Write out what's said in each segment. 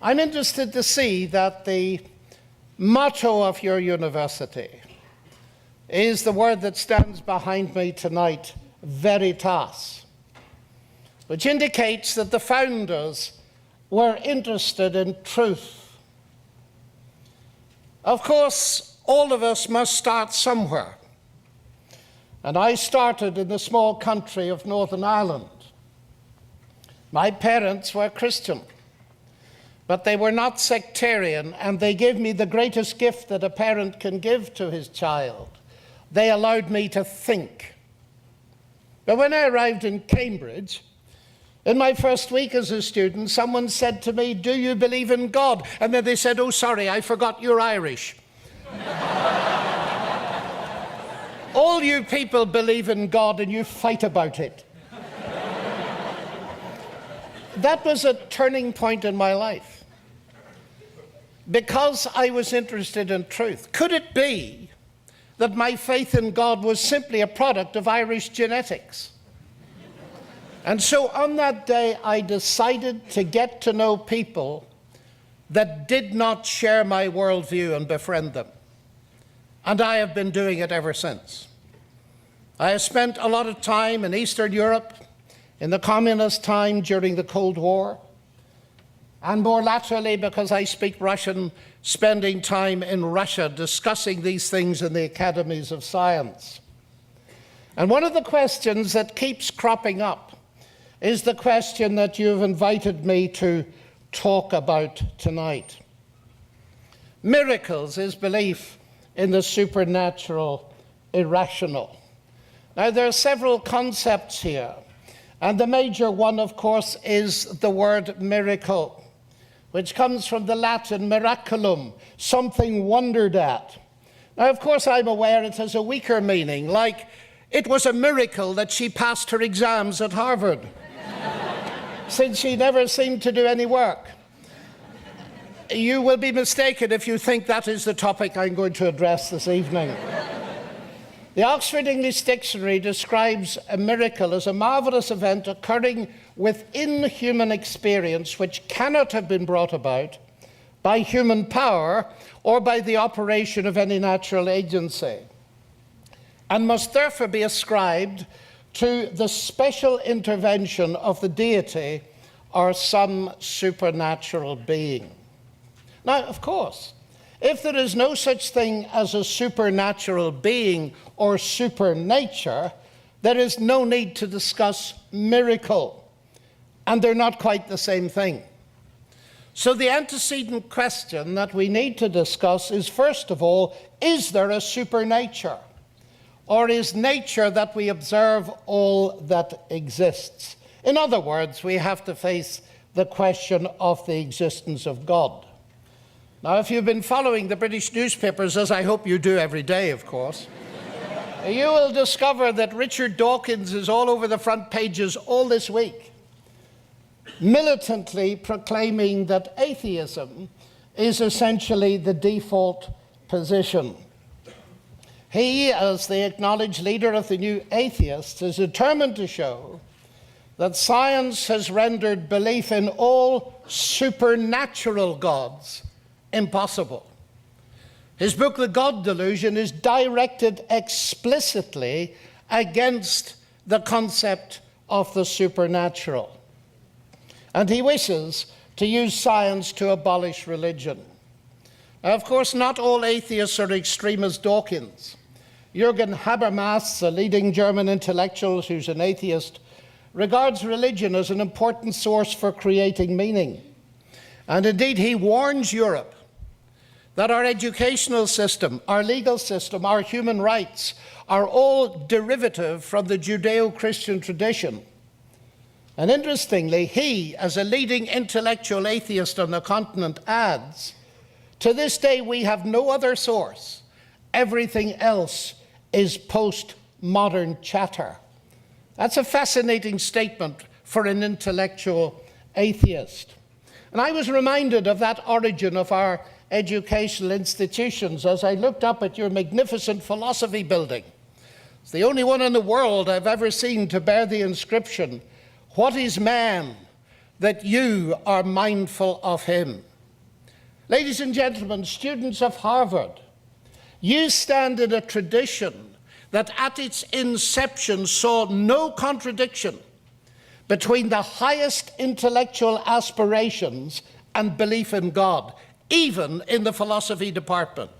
I'm interested to see that the motto of your university is the word that stands behind me tonight, veritas, which indicates that the founders were interested in truth. Of course, all of us must start somewhere. And I started in the small country of Northern Ireland. My parents were Christian, but they were not sectarian, and they gave me the greatest gift that a parent can give to his child. They allowed me to think. But when I arrived in Cambridge, in my first week as a student, someone said to me, "Do you believe in God?" And then they said, "Oh, sorry, I forgot you're Irish." All you people believe in God and you fight about it. That was a turning point in my life because I was interested in truth. Could it be that my faith in God was simply a product of Irish genetics? And so on that day, I decided to get to know people that did not share my worldview and befriend them. And I have been doing it ever since. I have spent a lot of time in Eastern Europe, in the communist time during the Cold War, and more laterally, because I speak Russian, spending time in Russia discussing these things in the academies of science. And one of the questions that keeps cropping up is the question that you've invited me to talk about tonight. Miracles is belief in the supernatural, irrational. Now, there are several concepts here, and the major one, of course, is the word miracle, which comes from the Latin miraculum, something wondered at. Now, of course, I'm aware it has a weaker meaning, like it was a miracle that she passed her exams at Harvard, since she never seemed to do any work. You will be mistaken if you think that is the topic I'm going to address this evening. The Oxford English Dictionary describes a miracle as a marvelous event occurring within human experience which cannot have been brought about by human power or by the operation of any natural agency, and must therefore be ascribed to the special intervention of the deity or some supernatural being. Now, of course, if there is no such thing as a supernatural being or supernature, there is no need to discuss miracle, and they're not quite the same thing. So the antecedent question that we need to discuss is, first of all, is there a supernature? Or is nature that we observe all that exists? In other words, we have to face the question of the existence of God. Now, if you've been following the British newspapers, as I hope you do every day, of course, you will discover that Richard Dawkins is all over the front pages all this week, militantly proclaiming that atheism is essentially the default position. He, as the acknowledged leader of the New Atheists, is determined to show that science has rendered belief in all supernatural gods impossible. His book, The God Delusion, is directed explicitly against the concept of the supernatural. And he wishes to use science to abolish religion. Now, of course, not all atheists are extreme as Dawkins. Jürgen Habermas, a leading German intellectual who's an atheist, regards religion as an important source for creating meaning. And indeed, he warns Europe that our educational system, our legal system, our human rights are all derivative from the Judeo-Christian tradition. And interestingly, he, as a leading intellectual atheist on the continent, adds, to this day we have no other source. Everything else is postmodern chatter. That's a fascinating statement for an intellectual atheist. And I was reminded of that origin of our educational institutions as I looked up at your magnificent philosophy building. It's the only one in the world I've ever seen to bear the inscription, "What is man that you are mindful of him?" Ladies and gentlemen, students of Harvard, you stand in a tradition that at its inception saw no contradiction between the highest intellectual aspirations and belief in God, even in the philosophy department.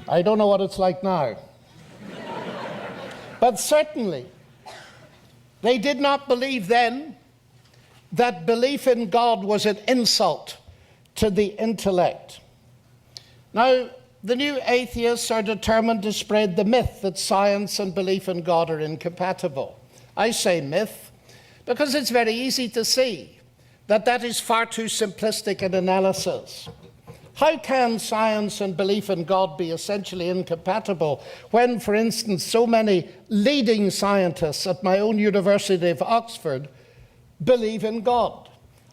I don't know what it's like now. But certainly, they did not believe then that belief in God was an insult to the intellect. Now, the new atheists are determined to spread the myth that science and belief in God are incompatible. I say myth because it's very easy to see that that is far too simplistic an analysis. How can science and belief in God be essentially incompatible when, for instance, so many leading scientists at my own University of Oxford believe in God?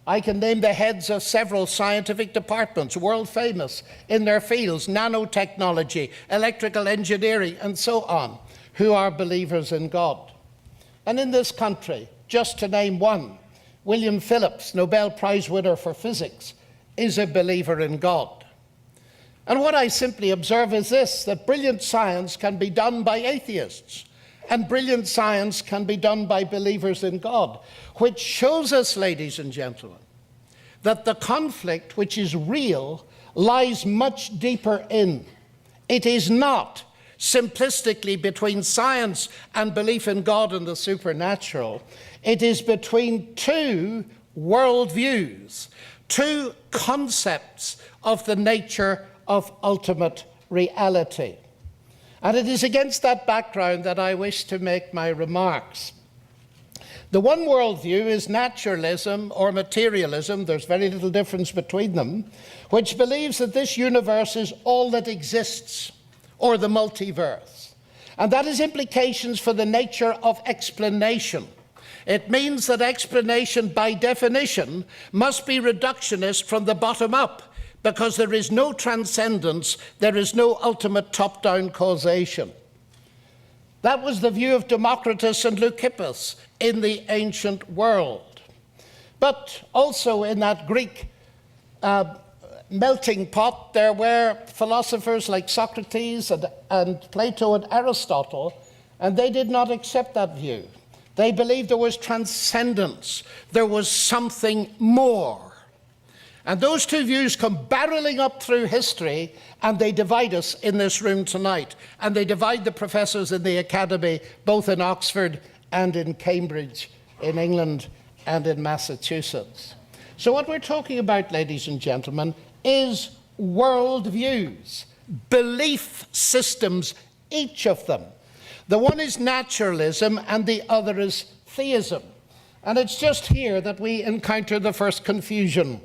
I can name the heads of several scientific departments, world famous in their fields, nanotechnology, electrical engineering, and so on, who are believers in God. And in this country, just to name one, William Phillips, Nobel Prize winner for physics, is a believer in God. And what I simply observe is this, that brilliant science can be done by atheists, and brilliant science can be done by believers in God, which shows us, ladies and gentlemen, that the conflict which is real lies much deeper in. It is not simplistically between science and belief in God and the supernatural. It is between two worldviews, two concepts of the nature of ultimate reality. And it is against that background that I wish to make my remarks. The one worldview is naturalism or materialism, there's very little difference between them, which believes that this universe is all that exists, or the multiverse. And that has implications for the nature of explanation. It means that explanation, by definition, must be reductionist from the bottom up, because there is no transcendence, there is no ultimate top-down causation. That was the view of Democritus and Leucippus in the ancient world. But also in that Greek melting pot, there were philosophers like Socrates and Plato and Aristotle, and they did not accept that view. They believed there was transcendence, there was something more. And those two views come barreling up through history, and they divide us in this room tonight. And they divide the professors in the academy, both in Oxford and in Cambridge, in England and in Massachusetts. So what we're talking about, ladies and gentlemen, is worldviews, belief systems, each of them. The one is naturalism and the other is theism. And it's just here that we encounter the first confusion.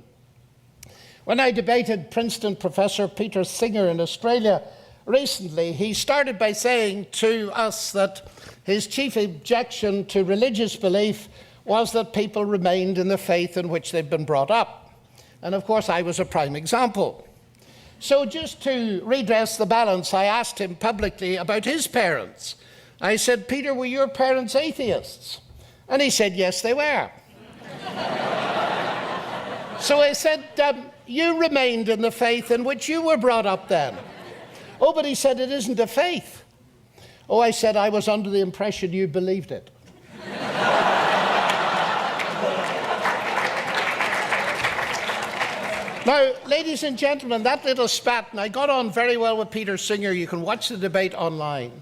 When I debated Princeton professor Peter Singer in Australia recently, he started by saying to us that his chief objection to religious belief was that people remained in the faith in which they'd been brought up. And of course, I was a prime example. So just to redress the balance, I asked him publicly about his parents. I said, Peter, were your parents atheists? And he said, yes, they were. So I said, you remained in the faith in which you were brought up then. Oh, but he said, it isn't a faith. Oh, I said, I was under the impression you believed it. Now, ladies and gentlemen, that little spat, and I got on very well with Peter Singer, you can watch the debate online,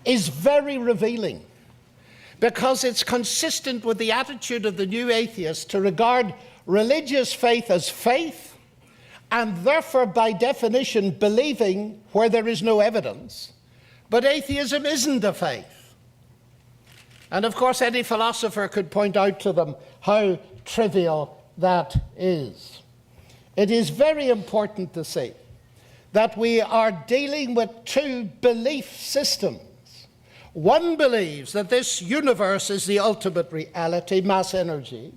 is very revealing, because it's consistent with the attitude of the new atheists to regard religious faith as faith, and therefore, by definition, believing where there is no evidence. But atheism isn't a faith. And of course, any philosopher could point out to them how trivial that is. It is very important to see that we are dealing with two belief systems. One believes that this universe is the ultimate reality, mass energy.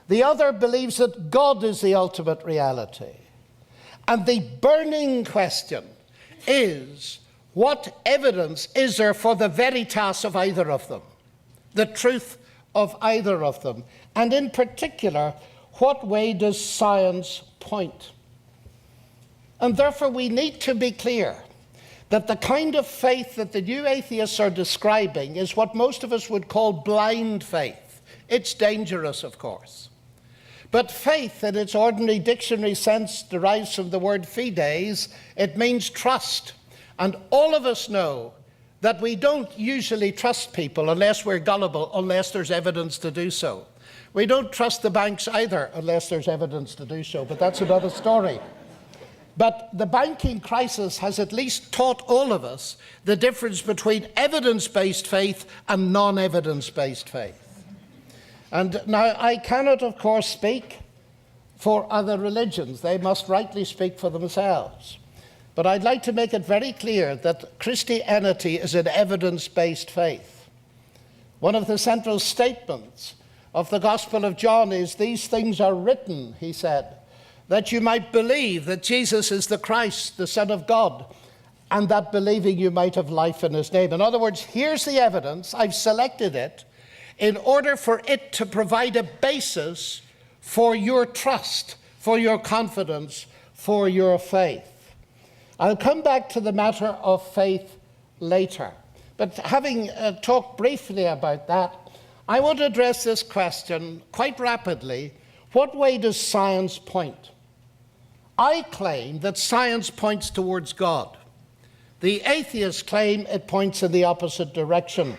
The other believes that God is the ultimate reality. And the burning question is, what evidence is there for the veritas of either of them, the truth of either of them? And in particular, what way does science point? And therefore we need to be clear that the kind of faith that the new atheists are describing is what most of us would call blind faith. It's dangerous, of course. But faith, in its ordinary dictionary sense, derives from the word fides. It means trust. And all of us know that we don't usually trust people unless we're gullible, unless there's evidence to do so. We don't trust the banks either unless there's evidence to do so, but that's another story. But the banking crisis has at least taught all of us the difference between evidence-based faith and non-evidence-based faith. And now I cannot, of course, speak for other religions. They must rightly speak for themselves. But I'd like to make it very clear that Christianity is an evidence-based faith. One of the central statements of the Gospel of John is, "These things are written," he said, "that you might believe that Jesus is the Christ, the Son of God, and that believing you might have life in his name." In other words, here's the evidence. I've selected it in order for it to provide a basis for your trust, for your confidence, for your faith. I'll come back to the matter of faith later. But having talked briefly about that, I want to address this question quite rapidly. What way does science point? I claim that science points towards God. The atheists claim it points in the opposite direction.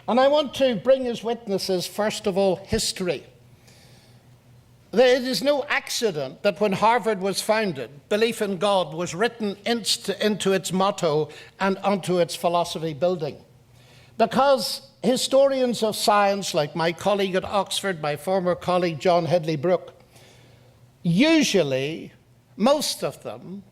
And I want to bring as witnesses, first of all, history. It is no accident that when Harvard was founded, belief in God was written into its motto and onto its philosophy building. Because historians of science, like my colleague at Oxford, my former colleague John Hedley Brooke, usually, most of them,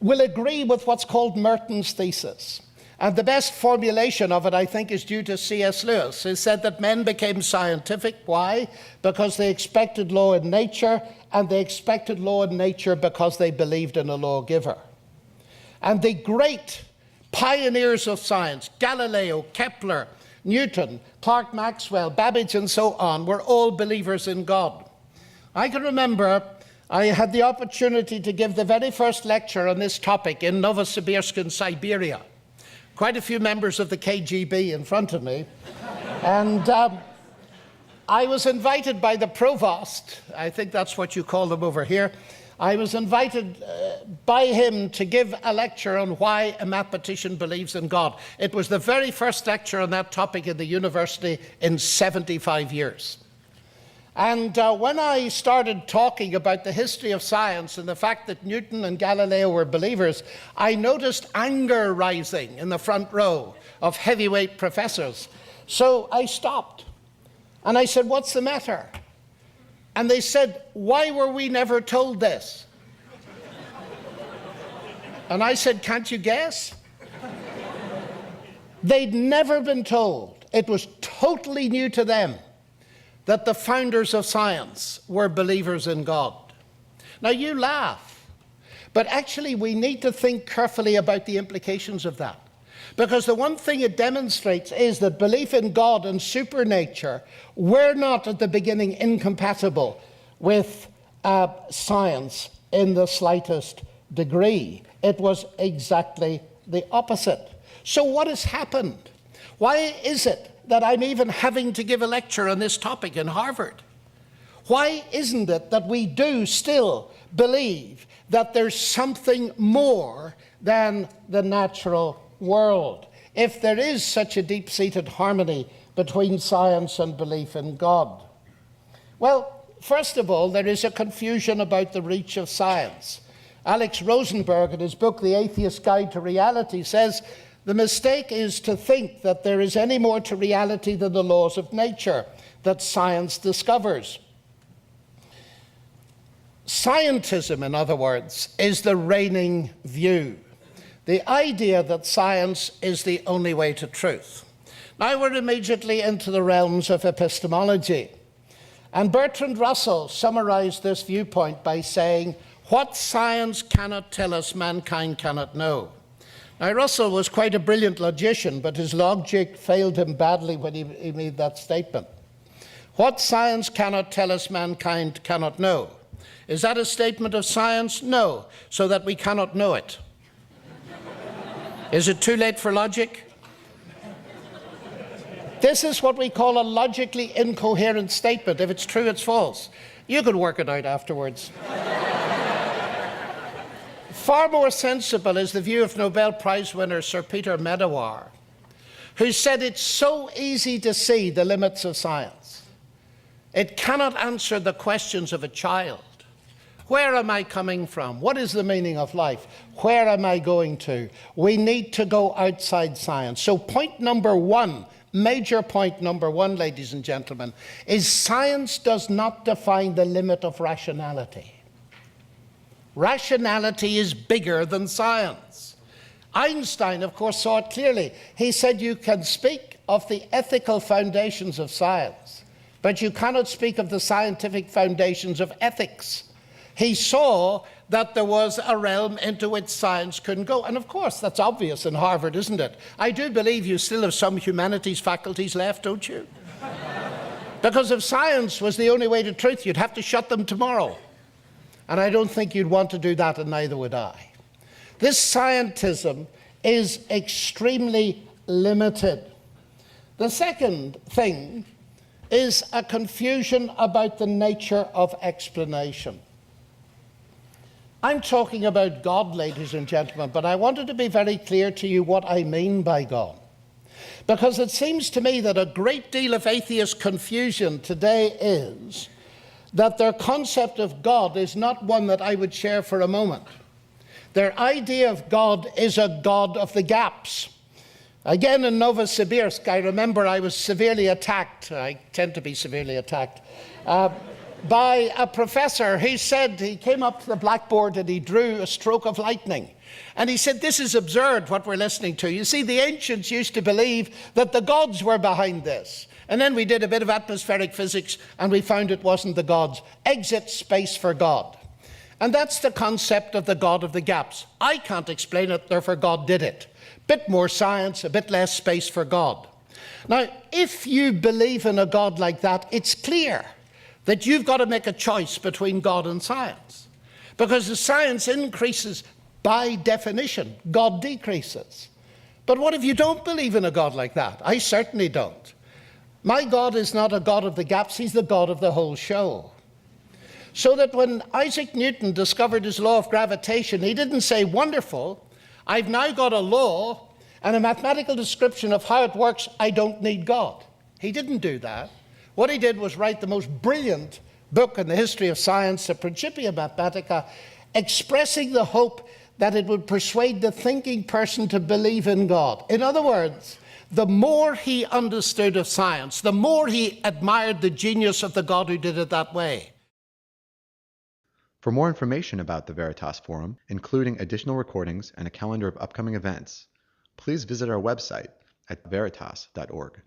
will agree with what's called Merton's thesis. And the best formulation of it, I think, is due to C.S. Lewis, who said that men became scientific. Why? Because they expected law in nature, and they expected law in nature because they believed in a lawgiver. And the great pioneers of science, Galileo, Kepler, Newton, Clerk Maxwell, Babbage, and so on, were all believers in God. I can remember I had the opportunity to give the very first lecture on this topic in Novosibirsk in Siberia. Quite a few members of the KGB in front of me. And I was invited by the provost, I think that's what you call them over here. I was invited by him to give a lecture on why a mathematician believes in God. It was the very first lecture on that topic in the university in 75 years. And when I started talking about the history of science and the fact that Newton and Galileo were believers, I noticed anger rising in the front row of heavyweight professors. So I stopped and I said, "What's the matter?" And they said, "Why were we never told this?" And I said, "Can't you guess?" They'd never been told. It was totally new to them that the founders of science were believers in God. Now you laugh, but actually we need to think carefully about the implications of that. Because the one thing it demonstrates is that belief in God and supernature were not at the beginning incompatible with science in the slightest degree. It was exactly the opposite. So what has happened? Why is it that I'm even having to give a lecture on this topic in Harvard? Why isn't it that we do still believe that there's something more than the natural world, if there is such a deep-seated harmony between science and belief in God? Well, first of all, there is a confusion about the reach of science. Alex Rosenberg, in his book, The Atheist's Guide to Reality, says, "The mistake is to think that there is any more to reality than the laws of nature that science discovers." Scientism, in other words, is the reigning view. The idea that science is the only way to truth. Now we're immediately into the realms of epistemology. And Bertrand Russell summarized this viewpoint by saying, "What science cannot tell us, mankind cannot know." Now, Russell was quite a brilliant logician, but his logic failed him badly when he made that statement. What science cannot tell us, mankind cannot know. Is that a statement of science? No, so that we cannot know it. Is it too late for logic? This is what we call a logically incoherent statement. If it's true, it's false. You can work it out afterwards. Far more sensible is the view of Nobel Prize winner Sir Peter Medawar, who said it's so easy to see the limits of science. It cannot answer the questions of a child. Where am I coming from? What is the meaning of life? Where am I going to? We need to go outside science. So point number one, major point number one, ladies and gentlemen, is science does not define the limit of rationality. Rationality is bigger than science. Einstein, of course, saw it clearly. He said you can speak of the ethical foundations of science, but you cannot speak of the scientific foundations of ethics. He saw that there was a realm into which science couldn't go. And of course, that's obvious in Harvard, isn't it? I do believe you still have some humanities faculties left, don't you? Because if science was the only way to truth, you'd have to shut them tomorrow. And I don't think you'd want to do that, and neither would I. This scientism is extremely limited. The second thing is a confusion about the nature of explanation. I'm talking about God, ladies and gentlemen, but I wanted to be very clear to you what I mean by God. Because it seems to me that a great deal of atheist confusion today is that their concept of God is not one that I would share for a moment. Their idea of God is a God of the gaps. Again, in Novosibirsk, I remember I was severely attacked. I tend to be severely attacked. By a professor. He said, he came up to the blackboard and he drew a stroke of lightning. And he said, this is absurd what we're listening to. You see, the ancients used to believe that the gods were behind this. And then we did a bit of atmospheric physics and we found it wasn't the gods. Exit space for God. And that's the concept of the God of the gaps. I can't explain it, therefore God did it. Bit more science, a bit less space for God. Now, if you believe in a God like that, it's clear that you've got to make a choice between God and science. Because as science increases, by definition, God decreases. But what if you don't believe in a God like that? I certainly don't. My God is not a God of the gaps, he's the God of the whole show. So that when Isaac Newton discovered his law of gravitation, he didn't say, wonderful, I've now got a law and a mathematical description of how it works, I don't need God. He didn't do that. What he did was write the most brilliant book in the history of science, the Principia Mathematica, expressing the hope that it would persuade the thinking person to believe in God. In other words, the more he understood of science, the more he admired the genius of the God who did it that way. For more information about the Veritas Forum, including additional recordings and a calendar of upcoming events, please visit our website at veritas.org.